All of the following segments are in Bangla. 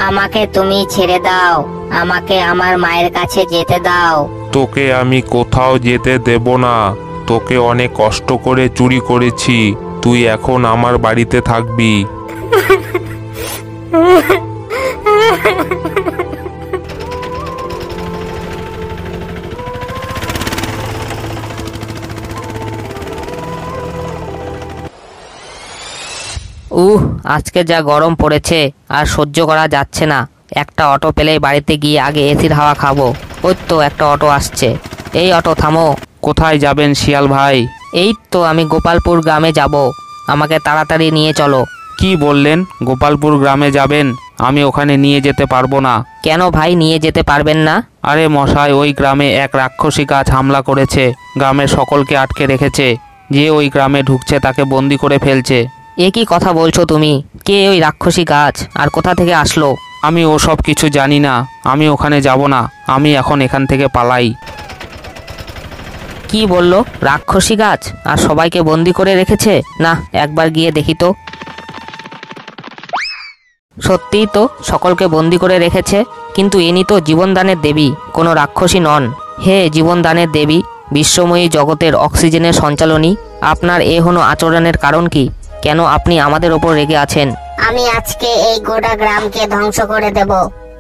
আমাকে তুমি ছেড়ে দাও, আমাকে আমার মায়ের কাছে যেতে দাও। তোকে আমি কোথাও যেতে দেব না। তোকে অনেক কষ্ট করে চুরি করেছি, তুই এখন আমার বাড়িতে থাকবি। আজকে যা গরম পড়েছে আর সহ্য করা যাচ্ছে না। একটা অটো পেলেই বাড়িতে গিয়ে আগে এসির হাওয়া খাবো। ওই তো একটা অটো আসছে। এই অটো থামো। কোথায় যাবেন শিয়াল ভাই? এই তো আমি গোপালপুর গ্রামে যাব, আমাকে তাড়াতাড়ি নিয়ে চলো। কি বললেন, গোপালপুর গ্রামে যাবেন? আমি ওখানে নিয়ে যেতে পারবো না। কেন ভাই, নিয়ে যেতে পারবেন না? আরে মশাই, ওই গ্রামে এক রাক্ষসী গাছ হামলা করেছে, গ্রামের সকলকে আটকে রেখেছে। যে ওই গ্রামে ঢুকছে তাকে বন্দি করে ফেলছে। এ কি কথা বলছো তুমি? কে ওই রাক্ষসী গাছ, আর কোথা থেকে আসলো? আমি ওসব কিছু জানি না, আমি ওখানে যাব না। আমি এখন এখান থেকে পালাই। কি বললো? রাক্ষসী গাছ আর সবাইকে বন্দি করে রেখেছে? না, একবার গিয়ে দেখি তো। সত্যিই তো সকলকে বন্দি করে রেখেছে, কিন্তু ইনি তো জীবনদানের দেবী, কোনো রাক্ষসী নন। হে জীবনদানের দেবী, বিশ্বময়ী জগতের অক্সিজেনের সঞ্চালনী, আপনার এ হনো আচরণের কারণ কি? কেন আপনি আমাদের ওপর রেগে আছেন? আমি আজকে এই গোটা গ্রামকে ধ্বংস করে দেব।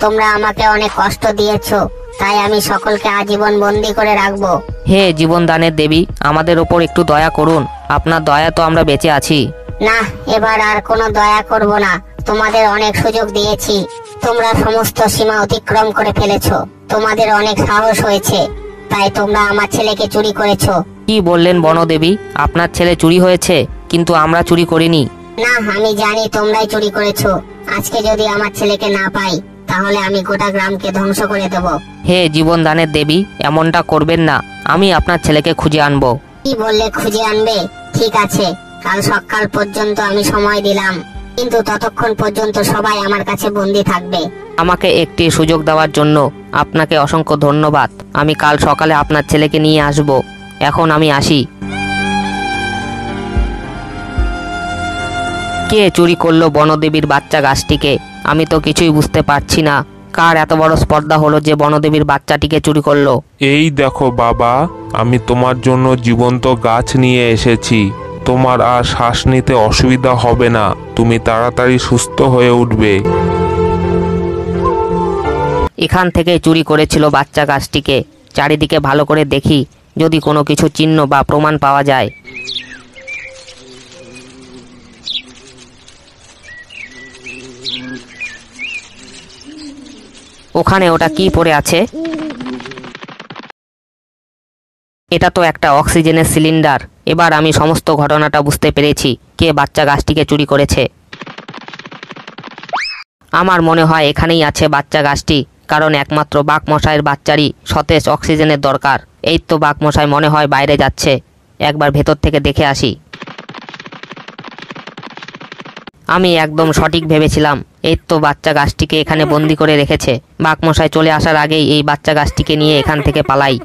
তোমরা আমাকে অনেক কষ্ট দিয়েছো, তাই আমি সকলকে আজীবন বন্দি করে রাখবো। হে জীবনদানের দেবী, আমাদের ওপর একটু দয়া করুন, আপনার দয়া তো আমরা বেঁচে আছি। না, এবার আর কোনো দয়া করব না। তোমাদের অনেক সুযোগ দিয়েছি, তোমরা সমস্ত সীমা অতিক্রম করে ফেলেছো। তোমাদের অনেক সাহস হয়েছে, তাই তোমরা আমার ছেলেকে চুরি করেছো। কি বললেন বনদেবী? আপনার ছেলে চুরি হয়েছে, কিন্তু আমরা চুরি করিনি। না, আমি জানি তোমরাই চুরি করেছো। আজকে যদি আমার ছেলেকে না পাই, তাহলে আমি গোটা গ্রামকে ধ্বংস করে দেব। হে জীবনদানের দেবী, এমনটা করবেন না, আমি আপনার ছেলেকে খুঁজে আনবো। কি বললে খুঁজে আনবে? ঠিক আছে, কাল সকাল পর্যন্ত আমি সময় দিলাম, কিন্তু ততক্ষণ পর্যন্ত সবাই আমার কাছে বন্দি থাকবে। আমাকে একটি সুযোগ দেওয়ার জন্য আপনাকে অসংখ্য ধন্যবাদ। আমি কাল সকালে আপনার ছেলেকে নিয়ে আসব। এখন আমি আসি। কে চুরি করলো বনদেবীর বাচ্চা গাছটিকে? আমি তো কিছুই বুঝতে পারছি না। কার এত বড় স্পর্ধা হলো যে বনদেবীর বাচ্চাটিকে চুরি করলো? এই দেখো বাবা, আমি তোমার জন্য জীবন্ত গাছ নিয়ে এসেছি। তোমার আর শ্বাস নিতে অসুবিধা হবে না, তুমি তাড়াতাড়ি সুস্থ হয়ে উঠবে। এখান থেকে চুরি করেছিল বাচ্চা গাছটিকে। চারিদিকে ভালো করে দেখি, যদি কোনো কিছু চিহ্ন বা প্রমাণ পাওয়া যায়। ওখানে ওটা কি পড়ে আছে? এটা তো একটা অক্সিজেনের সিলিন্ডার। এবার আমি সমস্ত ঘটনাটা বুঝতে পেরেছি, কে বাচ্চা গাছটিকে চুরি করেছে। আমার মনে হয় এখানেই আছে বাচ্চা গাছটি, কারণ একমাত্র বাঘ মশাইয়ের বাচ্চারই সতেজ অক্সিজেনের দরকার। এই তো বাঘ মশাই মনে হয় বাইরে যাচ্ছে, একবার ভেতর থেকে দেখে আসি। আমি একদম সঠিক ভেবেছিলাম, এই তো বাচ্চা গাছটিকে এখানে বন্দি করে রেখেছে। বাঘ মশাই চলে আসার আগেই এই বাচ্চা গাছটিকে নিয়ে এখান থেকে পালাই।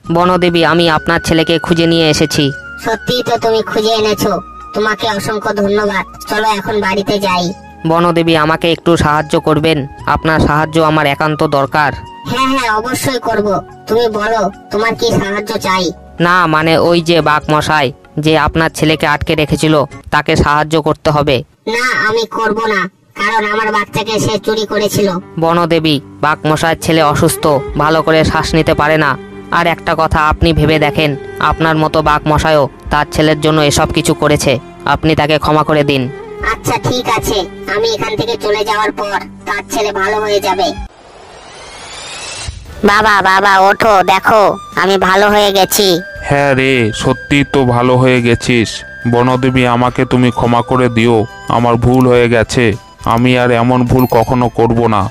বনদেবী, আমি আপনার ছেলেকে খুঁজে নিয়ে এসেছি। সত্যিই তো তুমি খুঁজে এনেছো, তোমাকে অসংখ্য ধন্যবাদ। চলো এখন বাড়িতে যাই। বনদেবী, আমাকে একটু সাহায্য করবেন? আপনার সাহায্য আমার একান্ত দরকার। হ্যাঁ হ্যাঁ, অবশ্যই করব। তুমি বলো, তোমার কি সাহায্য চাই? না মানে ওই যে বাঘ মশাই যে আপনার ছেলেকে আটকে রেখেছিল, তাকে সাহায্য করতে হবে। না, আমি করব না, কারণ আমার বাচ্চাকে সে চুরি করেছিল। বনদেবী, বাঘ মশাইয়ের ছেলে অসুস্থ, ভালো করে শ্বাস নিতে পারে না। আর একটা কথা আপনি ভেবে দেখেন, আপনার মতো বাঘ মশাইও তার ছেলের জন্য এসব কিছু করেছে। আপনি তাকে ক্ষমা করে দিন। আচ্ছা ঠিক আছে, আমি এখান থেকে চলে যাওয়ার পর তার ছেলে ভালো হয়ে যাবে। বাবা বাবা, ওঠো, দেখো আমি ভালো হয়ে গেছি। হ্যাঁ রে, সত্যি তো ভালো হয়ে গেছিস। বনদেবী, আমাকে তুমি ক্ষমা করে দিও, আমার ভুল হয়ে গেছে। আমি আর এমন ভুল কখনো করব না।